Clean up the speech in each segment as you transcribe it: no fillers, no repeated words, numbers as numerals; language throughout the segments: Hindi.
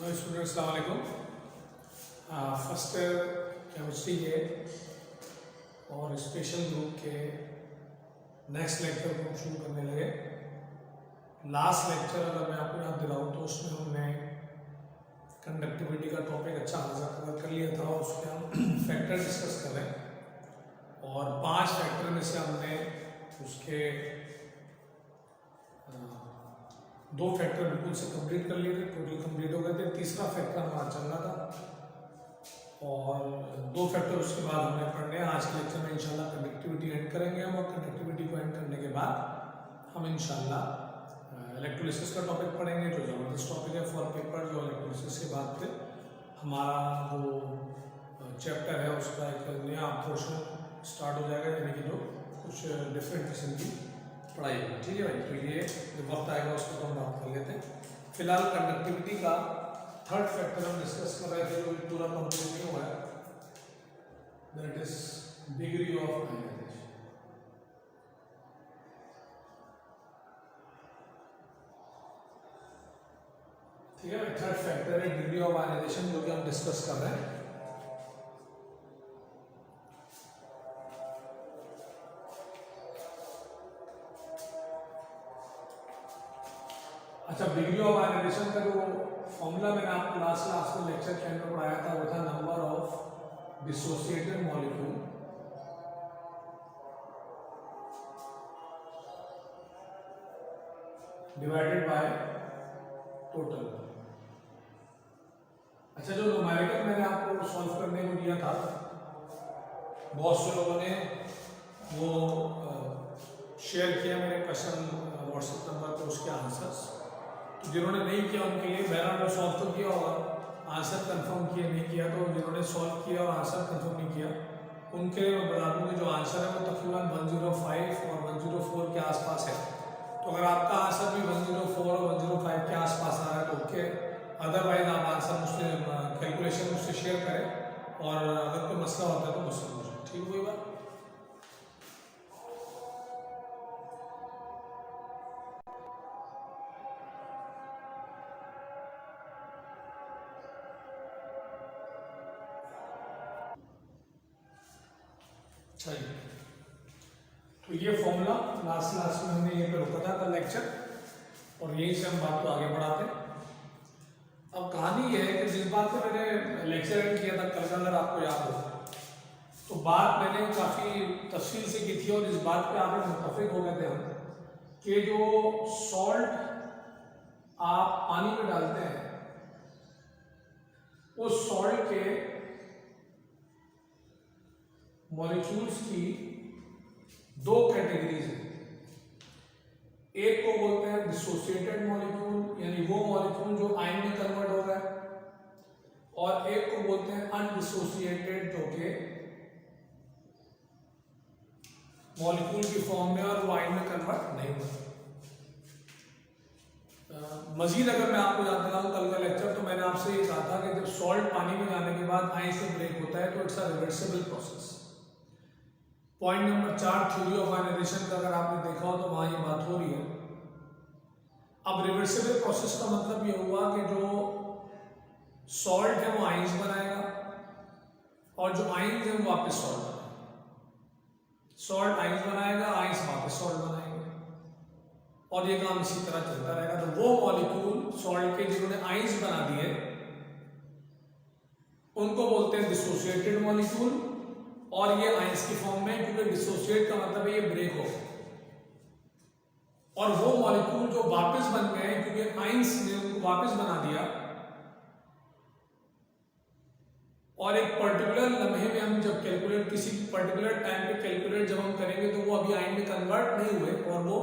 हेलो स्टूडेंट, अस्सलाम वालेकुम। फर्स्ट केमिस्ट्री के और स्पेशल ग्रुप के नेक्स्ट लेक्चर को शुरू करने लगे। लास्ट लेक्चर अगर मैं आपको याद दिलाऊं तो उसमें हमने कंडक्टिविटी का टॉपिक अच्छा खासा कवर कर लिया था और उसके हम फैक्टर डिस्कस कर रहे हैं और 5 फैक्टर में से हमने उसके 2 फैक्टर बिल्कुल से कंप्लीट कर लिए थे, टोटल कंप्लीट हो गए थे। तीसरा फैक्टर हमारा चल रहा था और 2 फैक्टर उसके बाद हमने पढ़ने हैं। आज के लेक्चर में इंशाल्लाह कंडक्टिविटी एंड करेंगे हम और कंडक्टिविटी को एंड करने के बाद हम इंशाल्लाह इलेक्ट्रोलिसिस का टॉपिक पढ़ेंगे जो ज़बरदस्त टॉपिक है फॉर पेपर। जो इलेक्ट्रोलिसिस के बाद फिर हमारा जो चैप्टर है उसका एक नया पोर्शन स्टार्ट हो जाएगा, यानी कि जो कुछ डिफरेंट किस्म की पढ़ाई है। ठीक है भाई, तो ये जो वक्त आएगा उसको तो हम बात कर लेते हैं। फिलहाल कंडक्टिविटी का थर्ड फैक्टर हम डिस्कस कर रहे थे जो पूरा कंप्लीट नहीं हुआ है, that is degree of ionization. ठीक है, थर्ड फैक्टर है डिग्री ऑफ आयनाइजेशन जो कि हम डिस्कस कर रहे हैं। अच्छा, डिग्री ऑफ आयनाइजेशन का जो फॉर्मूला मैंने आपको लास्ट में लेक्चर के अंदर पढ़ाया था वो था number of dissociated molecule divided by total. अच्छा, जो न्यूमेरिकल मैंने आपको सॉल्व करने को दिया था, बहुत से लोगों ने वो शेयर किया मेरे क्वेश्चन व्हाट्सएप नंबर पर उसके आंसर्स। तो जिन्होंने नहीं किया उनके लिए बहरहाल सॉल्व तो किया होगा, आंसर कंफर्म किया नहीं किया, तो जिन्होंने सॉल्व किया और आंसर कंफर्म नहीं किया उनके लिए मैं बता दूं कि जो आंसर है वो तकरीबन 105 और 104 के आसपास है। तो अगर आपका आंसर भी 104 और 105 के आसपास आ रहा है तो ओके, अदरवाइज आप आंसर मुझसे कैलकुलेशन मुझसे शेयर करें और अगर कोई मसला होता है तो मुझसे पूछें। ठीक हुई बात? अच्छा जी, तो ये फॉर्मूला लास्ट में हमने ये पे रुका था कल लेक्चर और यहीं से हम बात को आगे बढ़ाते हैं। अब कहानी ये है कि जिस बात पे मैंने लेक्चर एंड किया था कल, अगर आपको याद हो तो बात मैंने काफ़ी तफसील से की थी और इस बात पे आप मुत्तफिक हो गए थे हम कि जो सॉल्ट आप पानी में डालते हैं उस सॉल्ट के मॉलिक्यूल्स की 2 कैटेगरीज हैं। एक को बोलते हैं डिसोसिएटेड मॉलिक्यूल, यानी वो मॉलिक्यूल जो आयन में कन्वर्ट हो रहा है, और एक को बोलते हैं अनडिसोसिएटेड जो कि मॉलिक्यूल की फॉर्म में और वो आयन में कन्वर्ट नहीं होता। मजीद अगर मैं आपको याद दिलाऊं कल का लेक्चर, तो मैंने आपसे ये कहा था कि जब सॉल्ट पानी में जाने के बाद आयन से ब्रेक होता है तो it's a reversible process. Point number 4 theory of ionization का अगर आपने देखा हो तो वहां ये बात हो रही है। अब रिवर्सिबल प्रोसेस का मतलब ये हुआ कि जो सॉल्ट है वो आयंस बनाएगा और जो आयंस है वो वापस सॉल्ट बनाएगा। सॉल्ट आयंस बनाएगा, आयंस वापस सॉल्ट बनाएंगे और ये काम इसी तरह चलता रहेगा। तो वो मॉलिक्यूल सॉल्ट के जिन्होंने आयंस बना दिए उनको बोलते हैं डिसोसिएटेड मॉलिक्यूल, और ये आयंस की फॉर्म में, क्योंकि डिसोसिएट का मतलब है ये ब्रेक हो। और वो मॉलिक्यूल जो वापस बन गए क्योंकि आयंस ने उनको वापस बना दिया और एक पर्टिकुलर लम्हे में हम जब कैलकुलेट, किसी पर्टिकुलर टाइम पे कैलकुलेट जब हम करेंगे तो वो अभी आयन में कन्वर्ट नहीं हुए और वो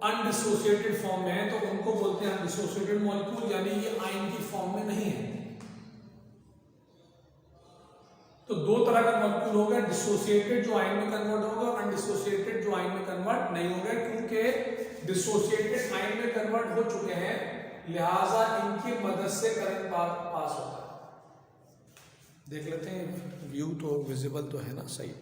अनडिसोसिएटेड फॉर्म में है, तो उनको बोलते हैं अनडिसोसिएटेड मॉलिक्यूल, यानी ये आयन की फॉर्म में नहीं है। तो 2 तरह का मॉलिक्यूल होगा, डिसोसिएटेड जो आयन में कन्वर्ट होगा और अनडिसोसिएटेड जो आयन में कन्वर्ट नहीं होगा। क्योंकि डिसोसिएटेड आयन में कन्वर्ट हो चुके हैं लिहाजा इनकी मदद से करंट पास होता है। देख लेते हैं, व्यू तो विजिबल तो है ना सही।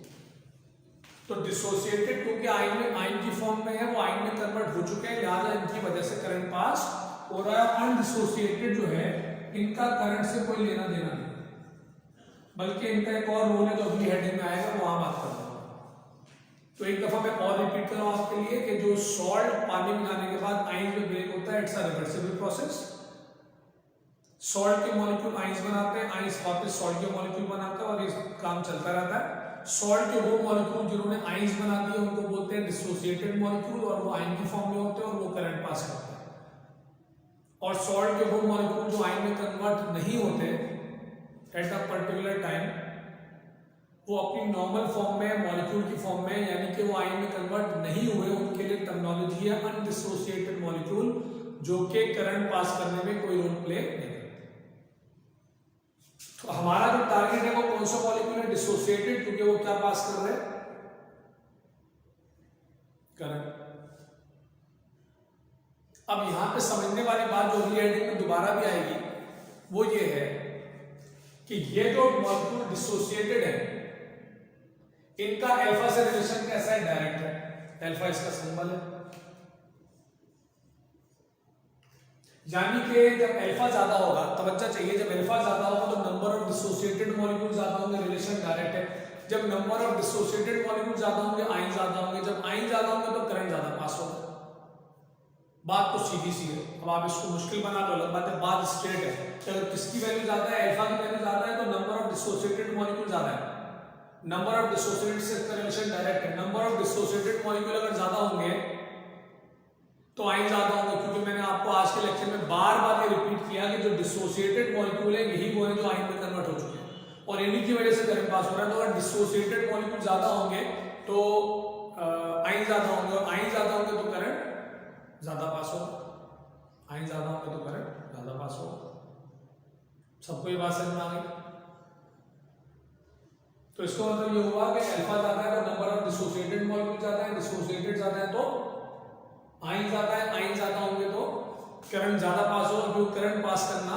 तो डिसोसिएटेड क्योंकि आयन की फॉर्म में है, वो आयन में कन्वर्ट हो चुके हैं लिहाजा इनकी वजह से करंट पास हो रहा है। अनडिसोसिएटेड जो है इनका करंट से कोई लेना देना नहीं, बल्कि इनका एक और रोल है जो अगली हेडिंग में आएगा, वहां बात कर रहा हूं। तो एक दफा मैं और रिपीट कर रहा हूं आपके लिए कि जो सॉल्ट पानी में जाने के बाद आइंस में ब्रेक होता है, it's a reversible process. Salt के मॉलिक्यूल आइंस बनाते हैं, आइंस वापस सॉल्ट के मॉलिक्यूल बनाते हैं और ये काम चलता रहता है। सॉल्ट के वो मॉलिक्यूल जिन्होंने आइंस बना दिए उनको बोलते हैं डिसोसिएटेड मॉलिक्यूल, और वो आयन की फॉर्म में होते हैं और वो करंट पास करते हैं। और सॉल्ट के वो मॉलिक्यूल जो आयन में कन्वर्ट नहीं होते एट अ पर्टिकुलर टाइम, वो अपनी नॉर्मल फॉर्म में, मॉलिक्यूल की फॉर्म में, यानी कि वो आयन में कन्वर्ट नहीं हुए, उनके लिए टर्मिनोलॉजी है अनडिसोसिएटेड मॉलिक्यूल, जो कि करंट पास करने में कोई रोल प्ले नहीं करते। तो हमारा जो टारगेट है वो कौन सा मॉलिक्यूल है? डिसोसिएटेड, क्योंकि वो क्या पास कर रहे हैं? करंट। अब यहां पे समझने वाली बात जो अगली हेडिंग में दोबारा भी आएगी वो ये है कि ये जो मॉलिक्यूल डिसोसिएटेड है इनका अल्फा से रिलेशन कैसा है? डायरेक्ट है, अल्फा इसका सिंबल है। यानी कि जब अल्फा ज्यादा होगा, तवज्जो चाहिए, जब अल्फा ज्यादा होगा तो नंबर ऑफ डिसोसिएटेड मॉलिक्यूल ज्यादा होंगे, रिलेशन डायरेक्ट है। जब नंबर ऑफ डिसोसिएटेड मॉलिक्यूल ज्यादा होंगे, आयन ज्यादा होंगे, जब आयन ज्यादा होंगे तो करंट ज्यादा पास होगा। बात तो सीधी सी है। अब आप इसको मुश्किल बना लो, अलग बात है, बात स्ट्रेट है कि अगर किसकी वैल्यू ज्यादा है, अल्फा की वैल्यू ज्यादा है, तो नंबर ऑफ डिसोसिएटेड मॉलिक्यूल ज्यादा है। नंबर ऑफ डिसोसिएटेड से इसका रिलेशन डायरेक्ट है। नंबर ऑफ डिसोसिएटेड मॉलिक्यूल अगर ज्यादा होंगे तो आयन ज्यादा होंगे, क्योंकि मैंने आपको आज के लेक्चर में बार बार ये रिपीट किया कि जो डिसोसिएटेड मॉलिक्यूल है यही वो है जो आयन में कन्वर्ट हो चुके हैं और इन्हीं की वजह से करंट पास हो रहा है। तो अगर डिसोसिएटेड मॉलिक्यूल ज्यादा होंगे तो आयन ज्यादा होंगे, और आयन ज्यादा होंगे तो करंट ज्यादा पास होगा। आयन ज्यादा होंगे तो करंट ज्यादा पास होगा। सबको ये बात समझ में आ गई? तो इसका मतलब ये हुआ कि अल्फा ज्यादा है तो नंबर ऑफ डिसोसिएटेड मॉलिक्यूल ज्यादा है, डिसोसिएटेड ज्यादा है तो आयन ज्यादा है, आयन ज्यादा होंगे तो करंट ज्यादा पास होगा, जो करंट पास करना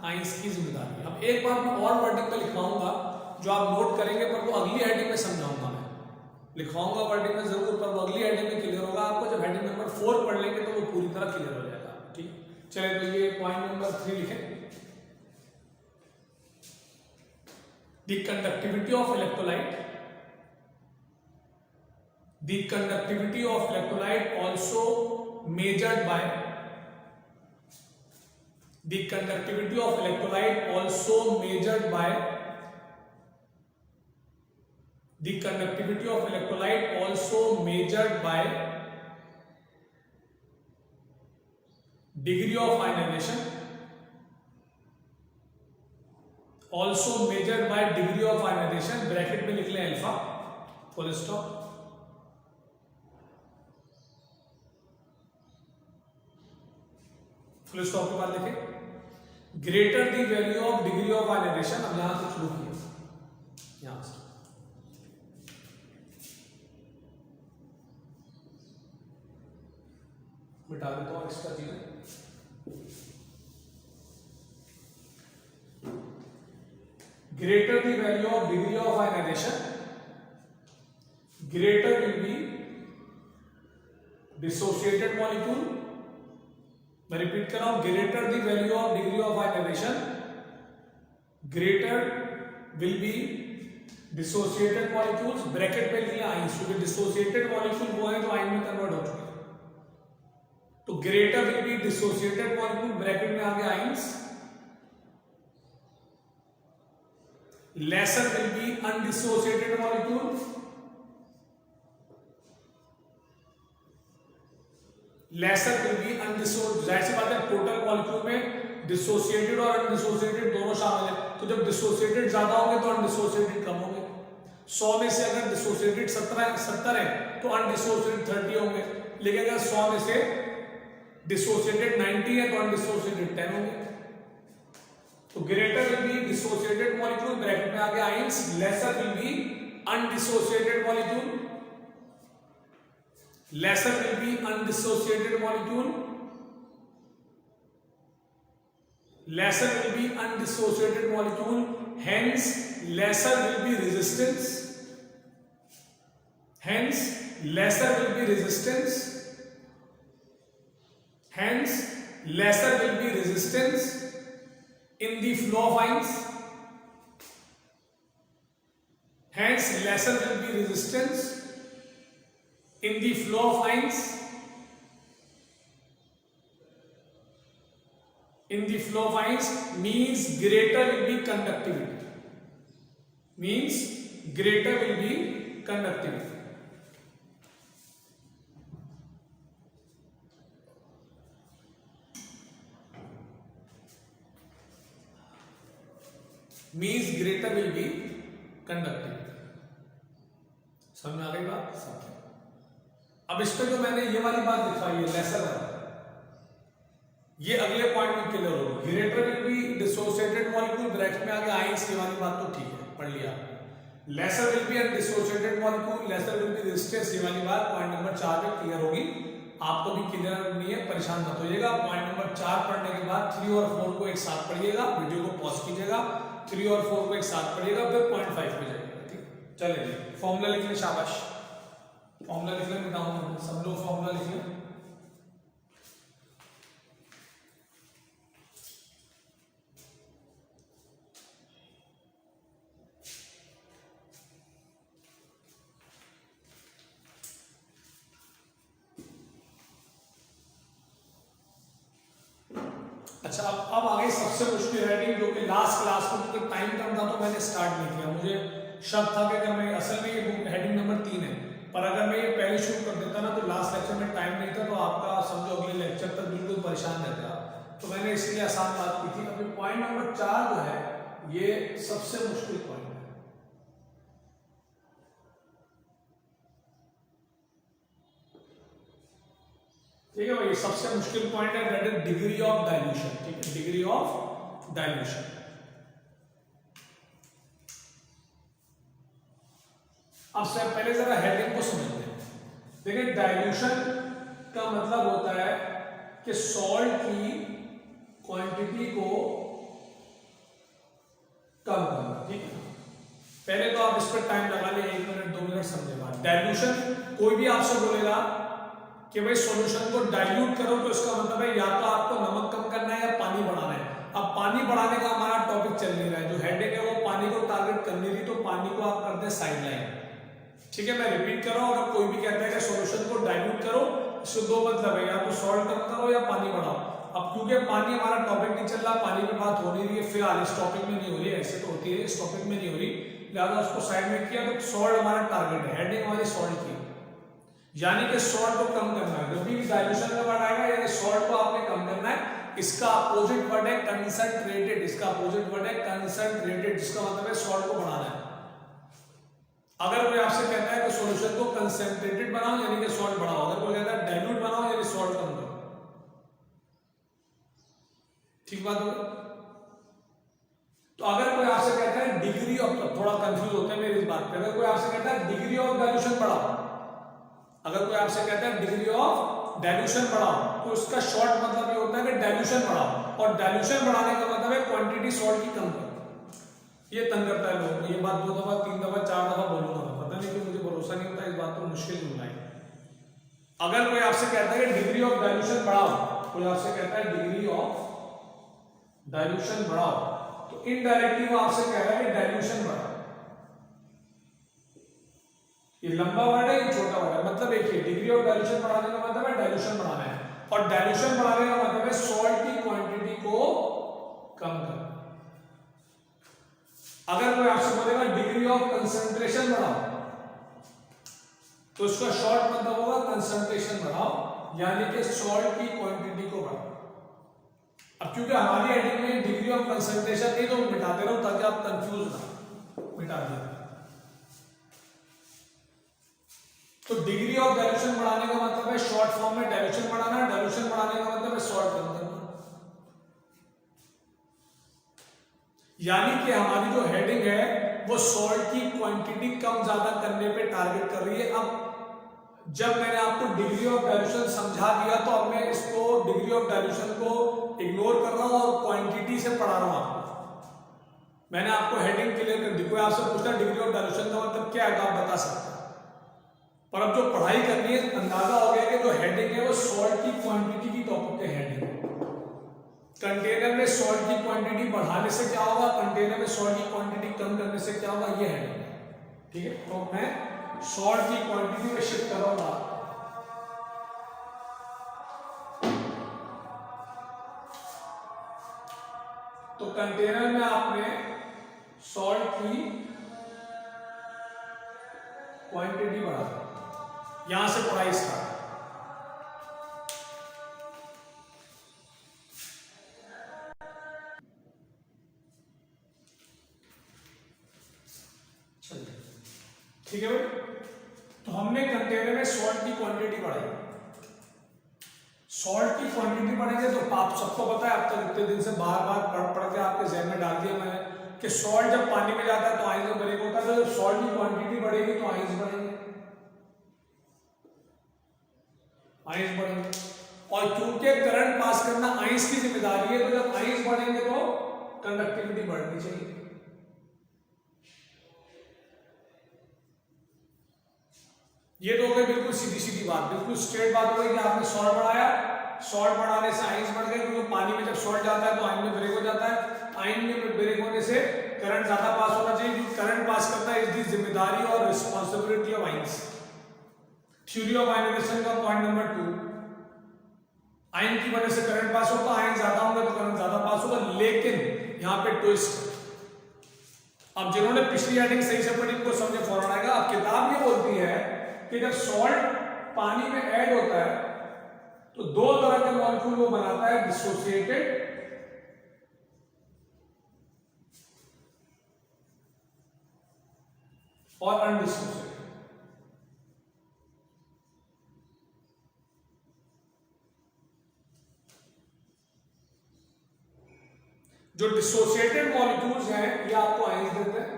आयंस की जिम्मेदारी है। अब एक बार मैं और वर्डिंग में लिखवाऊंगा जो आप नोट करेंगे, पर वो अगली हेडिंग में समझाऊंगा। मैं लिखवाऊंगा वर्डिंग में जरूर, पर वो अगली हेडिंग में क्लियर होगा आपको। जब हेडिंग नंबर 4 पढ़ लेंगे तो वो पूरी तरह क्लियर हो जाएगा। ठीक, चलिए तो ये पॉइंट नंबर 3 लिखें। The conductivity of electrolyte, the conductivity of electrolyte also measured by the conductivity of electrolyte also measured by the conductivity of electrolyte also measured by degree of ionization, also measured by degree of ionization, bracket में लिख लें alpha, full stop. Full stop के बाद लिखें greater the value of degree of ionization. अब यहां से शुरू किया, यहां से मिटा देता हूं एक्स्ट्रा चीजें। Greater the value of degree of ionization, greater will be dissociated molecule. मैं रिपीट कर रहा हूं, greater the value of degree of ionization, greater will be dissociated molecules, bracket में लिखिए आयंस, क्योंकि डिसोसिएटेड मॉलिक्यूल वो है जो आयन में कन्वर्ट हो चुके हैं। तो greater will be dissociated molecule, bracket में आ गया ions, laser will be undissociated molecule, laser will be undissociated. जाहिर सी बात है टोटल मॉलिक्यूल में डिसोसिएटेड और अनडिसोसिएटेड दोनों शामिल है, तो जब डिसोसिएटेड ज्यादा होंगे तो अनडिसोसिएटेड कम होंगे। 100 में से अगर डिसोसिएटेड 70 है तो अनडिसोसिएटेड 30 होंगे, लेकिन अगर 100 में से डिसोसिएटेड 90 है तो अनडिसोसिएटेड 10 होंगे। तो greater will be dissociated molecule, bracket में आ गया ions, laser will be undissociated molecule, lesser will be undissociated molecule, lesser will be undissociated molecule, hence lesser will be resistance, hence lesser will be resistance, hence lesser will be resistance in the flow of ions, hence lesser will be resistance in the flow of ions. In the flow of ions means greater will be conductivity. Means greater will be conductivity. Means greater will be conductivity. समझ में आ गई बात? अब इस पे जो मैंने ये वाली बात दिखाई है लेसर वाला, ये अगले पॉइंट में क्लियर होगा। Greater will be dissociated molecule, bracket में आगे आयंस, ये वाली बात तो ठीक है, पढ़ लिया। Laser will be dissociated molecule, laser will be resistance, ये वाली बात पॉइंट नंबर 4 पे क्लियर होगी। आपको भी क्लियर नहीं है, परेशान मत होइएगा। पॉइंट नंबर 4 पढ़ने के बाद 3 और 4 को एक साथ पढ़िएगा, वीडियो को पॉज कीजिएगा, 3 और 4 को एक साथ पढ़िएगा, फिर पॉइंट 5 पे जाइएगा। ठीक, चलिए फॉर्मूला लिख लें, शाबाश, फॉर्मूला लिख लें, बताऊं सब लोग फॉर्मूला लिख लें। अच्छा, अब आगे सबसे मुश्किल हेडिंग, जो कि लास्ट क्लास में क्योंकि टाइम कम था तो मैंने स्टार्ट नहीं किया। मुझे शक था कि अगर मैं असल में ये हेडिंग नंबर 3 है, पर अगर मैं ये पहले शुरू कर देता ना तो लास्ट लेक्चर में टाइम नहीं था, तो आपका समझो अगले लेक्चर तक बिल्कुल परेशान रहता, तो मैंने इसलिए आसान बात की थी। अभी पॉइंट नंबर 4 जो है ये सबसे मुश्किल पॉइंट है। ठीक है भाई, सबसे मुश्किल पॉइंट है, that is degree of dilution. ठीक है, डिग्री ऑफ डाइल्यूशन। अब से पहले जरा हेडिंग को समझते हैं। देखिए, डाइल्यूशन का मतलब होता है कि सॉल्ट की क्वांटिटी को कम करना। ठीक है, पहले तो आप इस पर टाइम लगा ले, 1 मिनट 2 मिनट समझेगा। डाइल्यूशन, कोई भी आपसे बोलेगा कि भाई सॉल्यूशन को डाइल्यूट करो, तो इसका मतलब है या तो आपको नमक कम करना है या पानी बढ़ाना है। अब पानी बढ़ाने का हमारा टॉपिक चल नहीं रहा है, जो हेडिंग है वो पानी को टारगेट कर नहीं रही, तो पानी को आप करते हैं साइड लाइन। ठीक है, मैं रिपीट कर रहा हूं, अगर कोई भी कहता है कि सॉल्यूशन को डाइल्यूट करो, इससे 2 मतलब है, या तो सॉल्ट कम करो या पानी बढ़ाओ। अब क्योंकि पानी हमारा टॉपिक नहीं चल रहा, पानी पे बात हो नहीं रही है फिलहाल, इस टॉपिक में नहीं हो रही है, ऐसे तो होती है, इस टॉपिक में नहीं हो रही, लिहाजा उसको साइड में किया। तो सॉल्ट हमारा टारगेट है, हेडिंग हमारी सॉल्ट की, यानी कि सॉल्ट को कम करना है। जब भी डाइल्यूशन का वर्ड आएगा यानी सॉल्ट को आपने कम करना है। इसका अपोजिट वर्ड है कंसंट्रेटेड, इसका अपोजिट वर्ड है कंसंट्रेटेड, जिसका मतलब है सॉल्ट को बढ़ाना है। अगर कोई आपसे कहता है कि सॉल्यूशन को कंसंट्रेटेड बनाओ यानी कि सॉल्ट बढ़ाओ, अगर कोई कहता है डाइल्यूट बनाओ यानी सॉल्ट कम करो। ठीक बात हो? तो अगर कोई आपसे कहता है डिग्री ऑफ, थोड़ा कंफ्यूज होते हैं मेरी इस बात पे, अगर कोई आपसे कहता है डिग्री ऑफ डाइल्यूशन बढ़ाओ, अगर कोई आपसे कहता है डिग्री ऑफ डाइल्यूशन बढ़ाओ, तो उसका शॉर्ट मतलब ये होता है कि डाइल्यूशन बढ़ाओ, और डाइल्यूशन बढ़ाने का मतलब है क्वांटिटी सॉल्ट की कम करो। ये तंग करता है लोगों को, ये बात 2 दफा 3 दफा 4 दफा बोलूंगा, पता नहीं क्यों मुझे भरोसा नहीं होता, इस बात को मुश्किल होना है। अगर कोई आपसे कहता है कि डिग्री ऑफ डाइल्यूशन बढ़ाओ, कोई आपसे कहता है डिग्री ऑफ डाइल्यूशन बढ़ाओ, तो इनडायरेक्टली वो आपसे कह रहा है कि डाइल्यूशन बढ़ाओ। ये लंबा वर्ड है, ये छोटा वर्ड है, मतलब एक ही, डिग्री ऑफ डाइल्यूशन बढ़ाने का मतलब है डाइल्यूशन बढ़ाना है, और डाइल्यूशन बढ़ाने का मतलब है सॉल्ट की क्वांटिटी को कम करना। अगर कोई आपसे बोलेगा डिग्री ऑफ कंसंट्रेशन बढ़ाओ, तो उसका शॉर्ट मतलब होगा कंसंट्रेशन बढ़ाओ, यानी कि सॉल्ट की क्वांटिटी को बढ़ाओ। अब क्योंकि हमारी हेडिंग में डिग्री ऑफ कंसंट्रेशन नहीं, तो मिटा दे रहा हूं ताकि आप कंफ्यूज ना, मिटा दिया। तो डिग्री ऑफ डाइल्यूशन बढ़ाने का मतलब है शॉर्ट फॉर्म में डाइल्यूशन बढ़ाना, डाइल्यूशन बढ़ाने का मतलब है सॉल्ट कम करना। यानी कि हमारी जो हेडिंग है वो सॉल्ट की क्वांटिटी कम ज्यादा करने पे टारगेट कर रही है। अब जब मैंने आपको डिग्री ऑफ डाइल्यूशन समझा दिया, तो अब मैं इसको डिग्री ऑफ डाइल्यूशन को इग्नोर कर रहा हूं और क्वांटिटी से पढ़ा रहा हूं आपको। मैंने आपको हेडिंग क्लियर कर दी, कोई आपसे पूछता डिग्री ऑफ डाइल्यूशन का मतलब क्या है, आप बता सकते हैं, पर अब जो पढ़ाई करनी है अंदाजा हो गया कि जो हेडिंग है वो सॉल्ट की क्वांटिटी की टॉपिक पे हेडिंग है। कंटेनर में सॉल्ट की क्वांटिटी बढ़ाने से क्या होगा, कंटेनर में सॉल्ट की क्वांटिटी कम करने से क्या होगा, ये है। ठीक है, तो मैं सॉल्ट की क्वांटिटी में शिफ्ट करूंगा। तो कंटेनर में आपने सॉल्ट की क्वांटिटी बढ़ा, यहां से प्राइस का। ठीक है भाई, तो हमने कंटेनर में सॉल्ट की क्वांटिटी बढ़ाई। सॉल्ट की क्वांटिटी बढ़ेगी तो आप सबको पता है, अब तक इतने दिन से बार बार पढ़ के आपके जहन में डाल दिया मैंने कि सॉल्ट जब पानी में जाता है तो आइंस में ब्रेक होता है, तो जब सॉल्ट की क्वांटिटी बढ़ेगी तो आइंस बढ़ेंगे, आइंस बढ़ेंगे। और क्योंकि करंट पास करना आइंस की जिम्मेदारी है, तो जब आइंस बढ़ेंगे तो कंडक्टिविटी बढ़नी चाहिए। ये तो हो गई बिल्कुल सीधी सीधी बात, बिल्कुल स्ट्रेट बात हो गई कि आपने सॉल्ट बढ़ाया, सॉल्ट बढ़ाने से आइंस बढ़ गए, क्योंकि पानी में जब सॉल्ट जाता है तो आयन में ब्रेक हो जाता है, आयन में ब्रेक होने से करंट ज्यादा पास होना चाहिए, क्योंकि करंट पास करना इज दी जिम्मेदारी और responsibility of ions. Theory of ionization का पॉइंट नंबर 2, आयन की वजह से करंट पास होगा, आयन ज्यादा होंगे तो करंट ज्यादा पास होगा। लेकिन यहां पे ट्विस्ट, अब जिन्होंने पिछली हेडिंग सही से पढ़ी उनको समझे फौरन आएगा। अब किताब ये बोलती है कि जब सॉल्ट पानी में ऐड होता है तो दो तरह के मॉलिक्यूल वो बनाता है, डिसोसिएटेड और अनडिसोसिएटेड। जो डिसोसिएटेड मॉलिक्यूल्स हैं ये आपको आयंस देते हैं,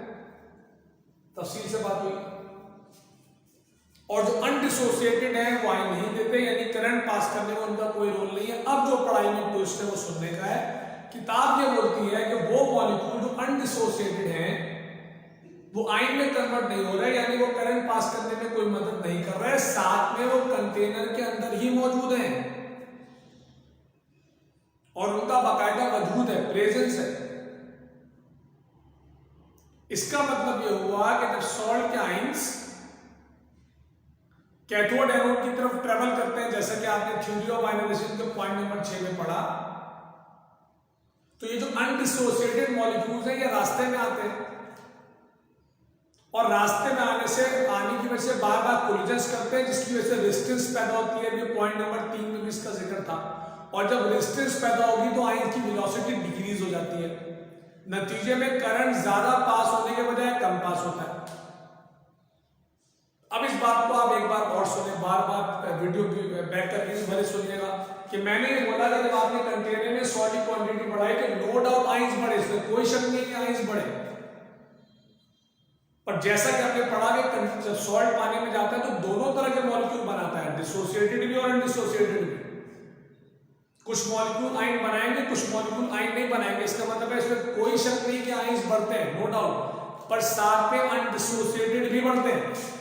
तफसील से बात हुई, और जो अनडिसोसिएटेड है वो आयन नहीं देते, यानी करंट पास करने में उनका कोई रोल नहीं है। अब जो पढ़ाई में ट्विस्ट है वो सुनने का है। किताब ये बोलती है कि वो मॉलिक्यूल जो अनडिसोसिएटेड हैं वो आयन में कन्वर्ट नहीं हो रहे, यानी वो करंट पास करने में कोई मदद नहीं कर रहे, साथ में वो कंटेनर के अंदर ही मौजूद हैं और उनका बाकायदा वजूद है, प्रेजेंस है। इसका मतलब यह हुआ कि जब सॉल्ट के आयंस कैथोड एनोड की तरफ ट्रेवल करते हैं, जैसा कि आपने थ्योरी ऑफ आयनाइजेशन के पॉइंट नंबर 6 में पढ़ा, तो ये जो अनडिसोसिएटेड मॉलिक्यूल्स हैं ये रास्ते में आते हैं और रास्ते में आने की वजह से बार बार कोलिजन्स करते हैं, जिसकी वजह से रेजिस्टेंस पैदा होती है। ये पॉइंट नंबर 3 में भी इसका जिक्र था। और जब रेजिस्टेंस पैदा होगी तो आयन की वेलोसिटी डिक्रीज हो जाती है, नतीजे में करंट ज्यादा पास होने के बजाय कम पास होता है। अब इस बात को आप एक बार और सुने, बार बार वीडियो बैक करके भले सुनिएगा कि मैंने ये बोला कि जब आपने कंटेनर में सॉल्ट की क्वांटिटी बढ़ाई तो नो डाउट आयंस बढ़े, इसमें कोई शक नहीं है आयंस बढ़े। पर जैसा कि आपने पढ़ा कि जब सॉल्ट पानी में जाता है तो दोनों तरह के मॉलिक्यूल बनाता है, डिसोसिएटेड भी और अनडिसोसिएटेड भी। कुछ मॉलिक्यूल आयन बनाएंगे, कुछ मॉलिक्यूल आयन नहीं बनाएंगे। इसका मतलब है इसमें कोई शक नहीं कि आयंस बढ़ते हैं, नो डाउट, पर साथ में अनडिसोसिएटेड भी बढ़ते हैं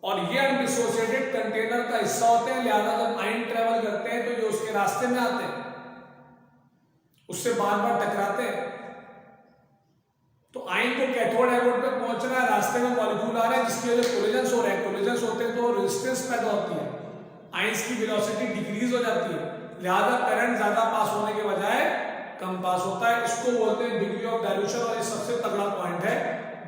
और ये अनडिसोसिएटेड कंटेनर का हिस्सा होते हैं। लिहाजा जब आयन ट्रेवल करते हैं तो ये उसके रास्ते में आते हैं, उससे बार बार टकराते हैं। तो आयन को कैथोड एनोड पे पहुंचना है, रास्ते में मॉलिक्यूल आ रहे हैं जिसकी वजह से कोलिजन्स हो रहे हैं, कोलिजन्स होते हैं तो रेजिस्टेंस पैदा होती है, आयंस की वेलोसिटी डिक्रीज हो जाती है, लिहाजा करंट ज्यादा पास होने के बजाय कम पास होता है। इसको बोलते हैं डिग्री ऑफ डाइल्यूशन। और ये सबसे तगड़ा पॉइंट है,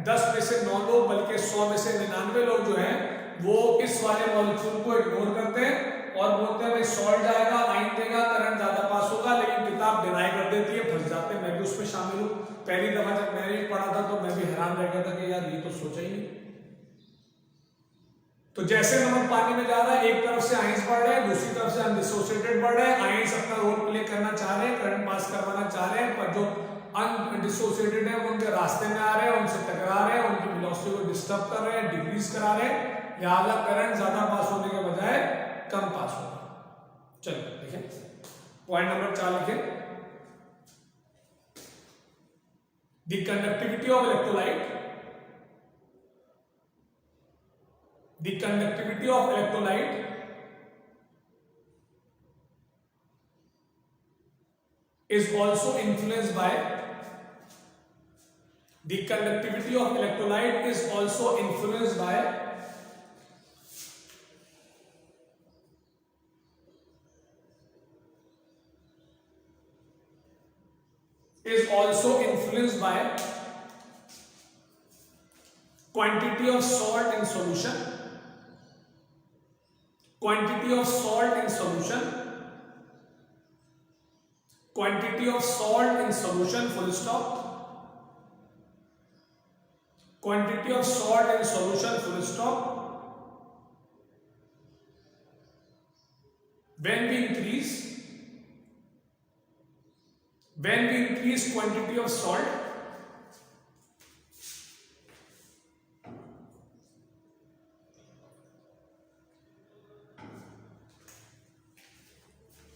10 में से 9 लोग बल्कि 100 में से 99 लोग जो हैं वो इस वाले मॉलिक्यूल को इग्नोर करते हैं और बोलते हैं भाई सॉल्ट जाएगा, आयन देगा, करंट ज्यादा पास होगा, लेकिन किताब डिनाई कर देती है, फंस जाते हैं। मैं भी उसमें शामिल हूं। पहली दफा जब मैंने पढ़ा था तो मैं भी हैरान रह गया था कि यार ये तो सोचा ही नहीं। तो जैसे नमक पानी में जा रहा है, एक तरफ से आयंस बढ़ रहे हैं, दूसरी तरफ से अनडिसोसिएटेड बढ़ रहे हैं। आयंस अपना रोल प्ले करना चाह रहे हैं, करंट पास करवाना चाह रहे हैं, पर जो अनडिसोसिएटेड है वो उनके रास्ते में आ रहे हैं, उनसे टकरा रहे हैं, उनकी वेलोसिटी को डिस्टर्ब कर रहे हैं, डिक्रीज करा रहे हैं, लिहाजा करंट ज्यादा पास होने के बजाय कम पास होगा। चलिए देखें पॉइंट नंबर 4 लिखें, the conductivity of electrolyte, the conductivity of electrolyte is also influenced by the conductivity of electrolyte is also influenced by quantity of salt in solution, quantity of salt in solution, quantity of salt in solution, full stop, quantity of salt in solution, full stop. When we increase quantity of salt,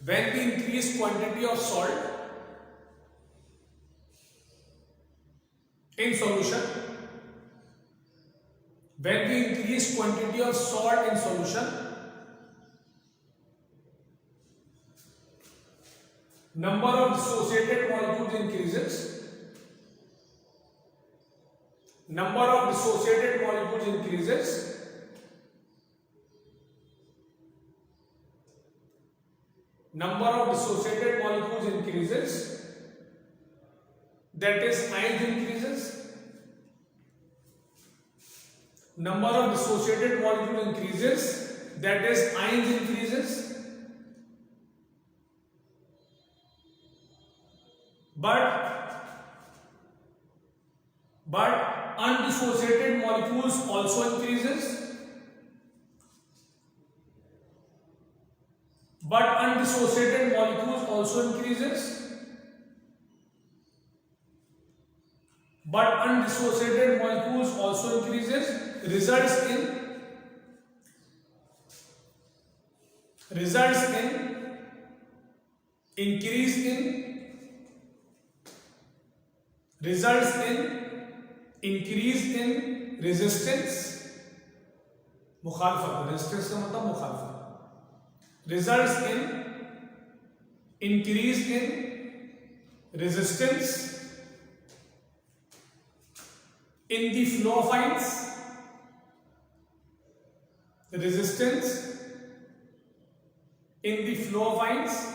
when we increase quantity of salt in solution, when we increase quantity of salt in solution, number of dissociated molecules increases, number of dissociated molecules increases, number of dissociated molecules increases, that is ions increases, number of dissociated molecule increases, that is ions increases, but undissociated molecules also increases, but undissociated molecules also increases, but undissociated molecules also increases, results in increase in resistance, मुखालफत, रेजिस्टेंस का मतलब मुखालफत, results in increase in resistance in the flow of ions, resistance in the flow of ions,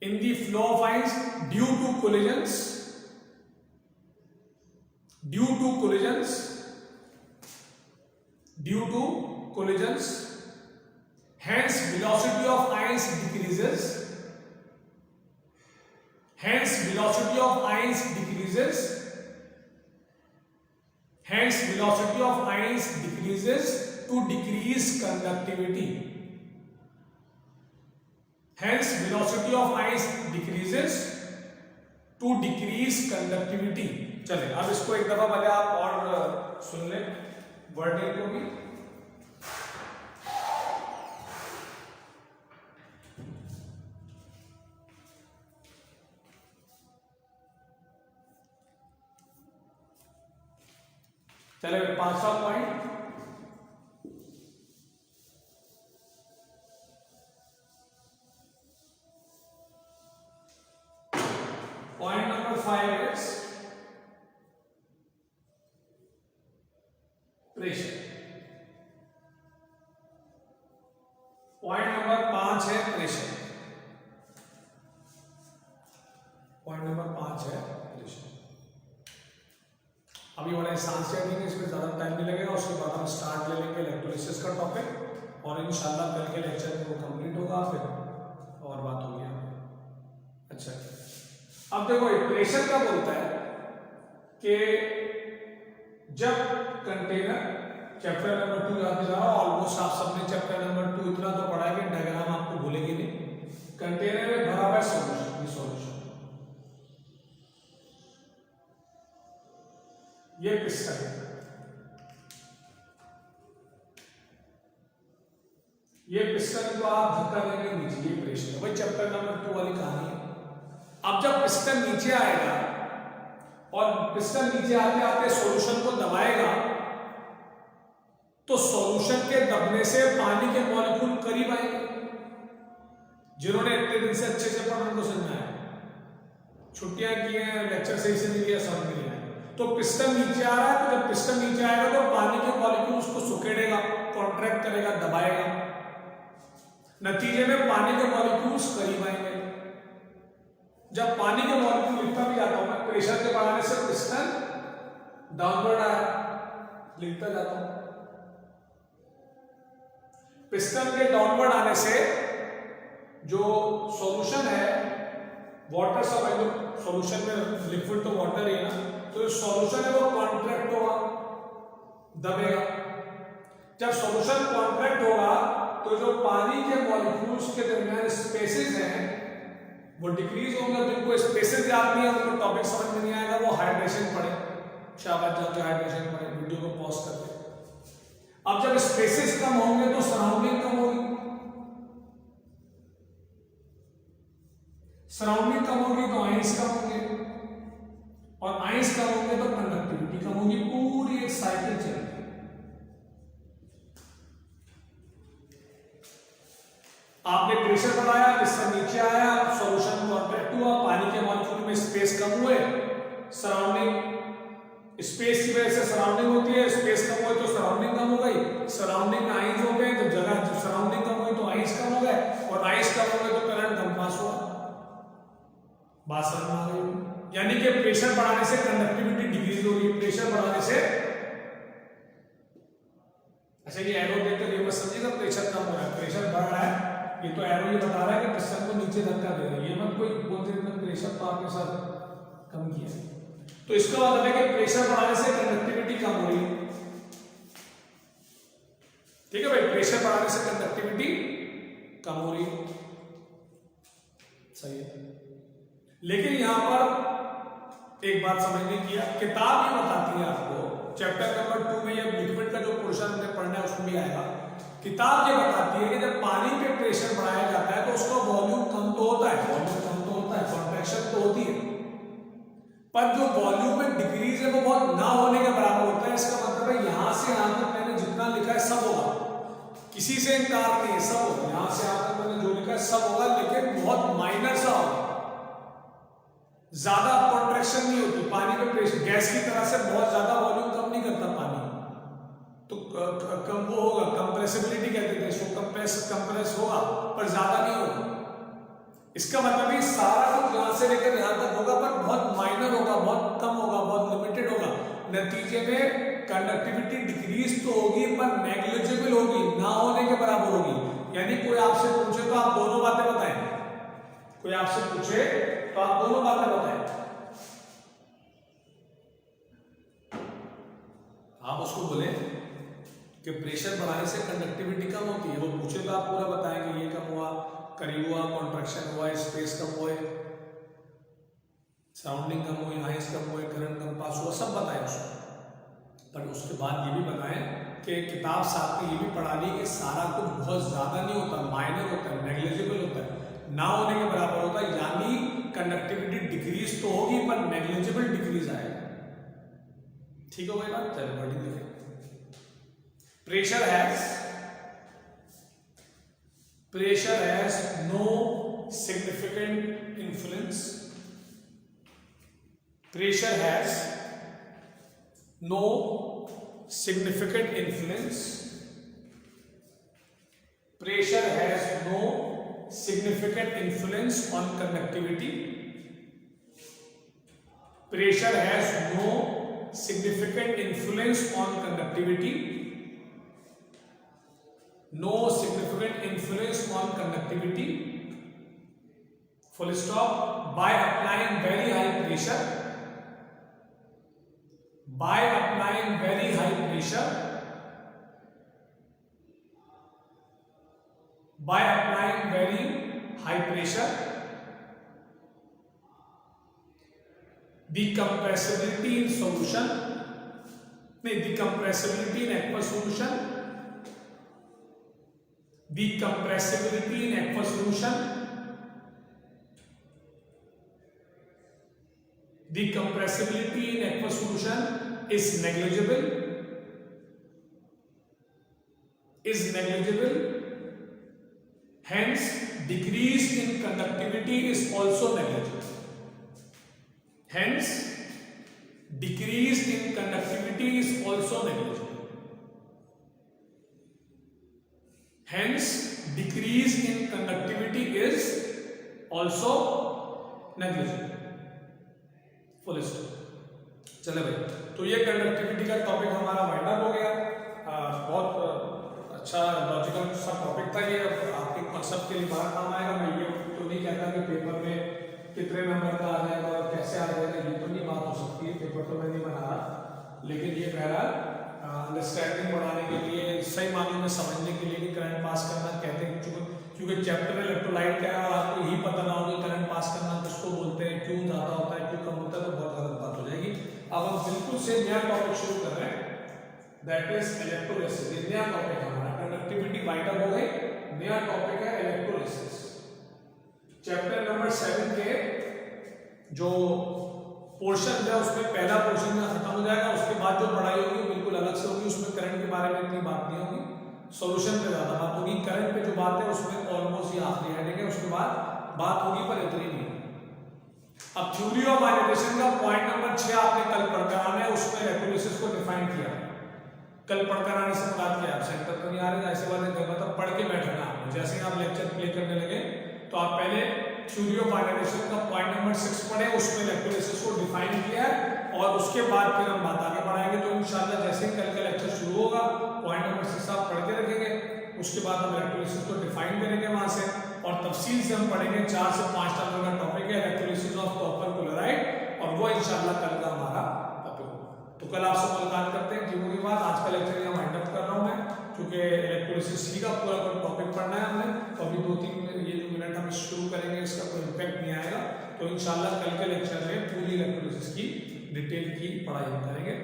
in the flow of ions due to collisions, hence velocity of ions decreases, hence velocity of ions decreases to decrease conductivity, hence velocity of ions decreases to decrease conductivity. चलिए अब इसको एक दफा पहले आप और सुन लें वर्डिंग को भी। चलिए पांचवा point, point number 5 is pressure. Point number 5 है प्रेशर, पॉइंट नंबर 5 है प्रेशर। अभी बड़ा आसान से है, इसमें ज़्यादा टाइम नहीं लगेगा, उसके बाद हम स्टार्ट ले लेंगे इलेक्ट्रोलिसिस का टॉपिक और इंशाल्लाह कल के लेक्चर में वो कंप्लीट होगा, फिर और बात होगी। अच्छा अब देखो ये प्रेशर का बोलता है कि जब कंटेनर, चैप्टर नंबर 2 याद दिला रहा हूँ, ऑलमोस्ट आप सबने चैप्टर नंबर 2 इतना तो पढ़ा है कि डायग्राम आपको भूलेंगे नहीं। कंटेनर में भरा हुआ सॉल्यूशन, ये पिस्टन है, ये पिस्टन को आप धक्का देंगे नीचे, ये प्रेशर है। वही चैप्टर नंबर 2 वाली कहानी है। अब जब पिस्टन नीचे आएगा और पिस्टन नीचे आते आते सॉल्यूशन को दबाएगा तो सॉल्यूशन के दबने से पानी के मॉलिक्यूल करीब आएंगे, जिन्होंने इतने दिन से अच्छे से पढ़ा उनको समझ में आया, छुट्टियां की हैं, लेक्चर सही से नहीं लिया, समझ में नहीं आया। तो पिस्टन नीचे आ रहा है, तो जब पिस्टन नीचे आएगा तो पानी के मॉलिक्यूल्स को सुखेड़ेगा, कॉन्ट्रैक्ट करेगा, दबाएगा, नतीजे में पानी के मॉलिक्यूल्स करीब आएंगे। जब पानी के मॉलिक्यूल लिखता भी जाता हूं मैं, प्रेशर के बढ़ाने से पिस्टन डाउनवर्ड आया, लिखता जाता हूं। पिस्टन के डाउनवर्ड आने से जो सॉल्यूशन है, वाटर सब सॉल्यूशन में लिक्विड तो वाटर ही है ना, तो जो सॉल्यूशन है वो कॉन्ट्रैक्ट होगा, दबेगा। जब सॉल्यूशन कॉन्ट्रैक्ट होगा तो जो पानी के मॉलिक्यूल्स के दरमियान स्पेसेस हैं वो डिक्रीज होंगे। जिनको स्पेसेस याद नहीं है उनको टॉपिक समझ में नहीं आएगा, वो हाइड्रेशन पढ़े, शाबाश, जाके हाइड्रेशन पढ़े, वीडियो को पॉज करके। अब जब स्पेसेस कम होंगे तो सराउंडिंग कम होगी, सराउंडिंग कम होगी तो आइंस कम होंगे, और आइंस कम होंगे तो कंडक्टिविटी कम होगी। पूरी एक साइकिल चल रही है। आपने प्रेशर बढ़ाया, पिस्टन नीचे आया, सॉल्यूशन कॉन्ट्रैक्ट हुआ, पानी के मॉलिक्यूल में स्पेस कम हुए, सराउंडिंग, स्पेस की वजह से सराउंडिंग होती है, स्पेस कम हुई तो सराउंडिंग कम हो गई, सराउंडिंग आइंस हो गए तो जगह, जब सराउंडिंग कम हुई तो आइंस कम हो गए, और आइंस कम हो गए तो करंट कम पास हुआ। बात समझ में आ गई? यानी कि प्रेशर बढ़ाने से कंडक्टिविटी डिक्रीज होगी, प्रेशर बढ़ाने से, अच्छा ये एरो देखकर ये मत समझिएगा प्रेशर कम हो रहा है, प्रेशर बढ़ रहा है, ये तो एरो ये बता रहा है कि पिस्टन को नीचे धक्का दे रहा है, ये मत कोई बोलते हैं प्रेशर तो आपके साथ कम किया। तो इसका मतलब है कि प्रेशर बढ़ाने से कंडक्टिविटी कम हो रही है, ठीक है भाई, प्रेशर बढ़ाने से कंडक्टिविटी कम हो रही है, सही है। लेकिन यहां पर एक बात समझने की, किताब ये बताती है आपको, चैप्टर नंबर 2 में, या लिक्विड का जो पोर्शन हमने पढ़ना है उसमें भी आएगा, किताब ये बताती है कि जब पानी पे प्रेशर बढ़ाया जाता है तो उसका वॉल्यूम कम तो होता है, वॉल्यूम कम तो होता है, कॉन्ट्रैक्शन तो होती है, पर जो वॉल्यूम में डिक्रीज है वो बहुत ना होने के बराबर होता है। इसका मतलब है यहां से यहां तक मैंने जितना लिखा है सब होगा, किसी से इनकार नहीं है, सब होगा, यहां से यहां तक मैंने जो लिखा है सब होगा, लेकिन बहुत माइनर सा होगा, ज्यादा कॉन्ट्रैक्शन नहीं होती पानी में प्रेशर, गैस की तरह से बहुत ज्यादा वॉल्यूम कम नहीं करता पानी, तो कम वो होगा, कंप्रेसिबिलिटी कहते थे इसको, कंप्रेस होगा पर ज्यादा नहीं होगा। इसका मतलब है सारा कुछ यहां से लेकर यहां तक होगा पर बहुत माइनर होगा, बहुत कम होगा, बहुत लिमिटेड होगा, नतीजे में कंडक्टिविटी डिक्रीज तो होगी पर नेग्लिजिबल होगी, ना होने के बराबर होगी। यानी कोई आपसे पूछे तो आप दोनों बातें बताएं, कोई आपसे पूछे तो आप दोनों बातें बताएं, आप उसको बोले कि प्रेशर बढ़ाने से कंडक्टिविटी कम होती है, वो पूछे तो आप पूरा बताएंगे, ये कम हुआ, करीब हुआ, कॉन्ट्रैक्शन हुआ, स्पेस कम हुए, सराउंडिंग कम हुई, आइंस कम हुए, करंट कम पास हुआ, सब बताएं उसको। पर उसके बाद ये भी बताएं कि किताब साथ में ये भी पढ़ा दी कि सारा कुछ बहुत ज्यादा नहीं होता, माइनर होता है, नेग्लिजिबल होता है, ना होने के बराबर होता है, यानी कंडक्टिविटी डिक्रीज तो होगी पर नेग्लिजिबल डिक्रीज आएगा। ठीक हो गई बात? चलो बढ़ी देखें। Pressure has no significant influence. Pressure has no significant influence. Pressure has no significant influence on conductivity. Pressure has no significant influence on conductivity. No significant influence on conductivity. Full stop. By applying very high pressure, by applying very high pressure, by applying very high pressure, the compressibility in solution, the compressibility in aqueous solution, the compressibility in aqueous solution, the compressibility in aqueous solution is negligible, is negligible, Hence, decrease in conductivity is also negligible. Hence, decrease in conductivity is also negligible. Hence, decrease in conductivity is also negligible. Full stop. चले भाई, तो ये कंडक्टिविटी का टॉपिक हमारा वाइंड अप हो गया। बहुत अच्छा लॉजिकल सा टॉपिक था ये, आपके कॉन्सेप्ट के लिए बड़ा काम आएगा। मैं ये तो नहीं कहता कि पेपर में कितने नंबर का आ जाएगा और कैसे आ जाएगा, ये तो नहीं बात हो सकती है, पेपर तो मैं नहीं बना रहा, लेकिन ये मेरा अंडरस्टैंडिंग बढ़ाने के लिए, सही मानों में समझने के लिए कि करंट पास करना कहते हैं, क्योंकि चैप्टर में इलेक्ट्रोलाइट क्या है और आपको यही पता ना हो कि करंट पास करना किसको बोलते हैं, क्यों ज्यादा होता है, क्यों कम होता है, तो बहुत गलत बात हो जाएगी। अब हम बिल्कुल से नया टॉपिक शुरू कर रहे हैं, दैट इज इलेक्ट्रोलिसिस। नया टॉपिक हमारा कंडक्टिविटी वाइंड अप हो गई, नया टॉपिक है इलेक्ट्रोलिसिस। चैप्टर नंबर 7 के जो पोर्शन है उसमें पहला पोर्शन में खत्म हो जाएगा, उसके बाद जो पढ़ाई होगी बिल्कुल अलग से होगी, उसमें करंट के बारे में इतनी बात नहीं होगी, सॉल्यूशन पे ज्यादा बात होगी। करंट पे जो बात है उसमें ऑलमोस्ट ही आखिरी हेडिंग है, उसके बाद बात होगी पर इतनी नहीं। अब थ्योरी ऑफ आयोनाइजेशन का पॉइंट नंबर 6 आपने कल पढ़कर आना है, उसमें इलेक्ट्रोलिसिस को डिफाइन किया। कल पढ़कर आने से बात किया, आप सेंटर तो नहीं आ रहे, ऐसे बात है, मतलब पढ़ के बैठना। जैसे ही आप लेक्चर प्ले करने लगे तो आप पहले थ्योरी ऑफ आयोनाइजेशन का पॉइंट नंबर 6 पढ़े, उसमें इलेक्ट्रोलिसिस को डिफाइन किया है, और उसके बाद फिर हम बात आगे बढ़ाएंगे। तो इंशाल्लाह जैसे ही कल का लेक्चर शुरू होगा पॉइंट नंबर 6 आप पढ़ के रखेंगे, उसके बाद हम इलेक्ट्रोलिसिस को डिफाइन करेंगे वहां से, और तफसील से हम पढ़ेंगे। 4 से 5 नंबर का टॉपिक है इलेक्ट्रोलिसिस ऑफ कॉपर क्लोराइड, और वो इंशाल्लाह कल का हमारा टॉपिक होगा। तो कल आपसे मुलाकात करते हैं टीमों के बाद। आज का लेक्चर यहाँ वाइंड अप कर रहा हूँ मैं, क्योंकि इलेक्ट्रोलिसिस का पूरा टॉपिक पढ़ना है हमने, तो अभी 2-3 मिनट हम शुरू करेंगे, इसका कोई इम्पैक्ट नहीं आएगा। तो इंशाल्लाह कल के लेक्चर में पूरी इलेक्ट्रोलिसिस की डिटेल की पढ़ाई हम करेंगे।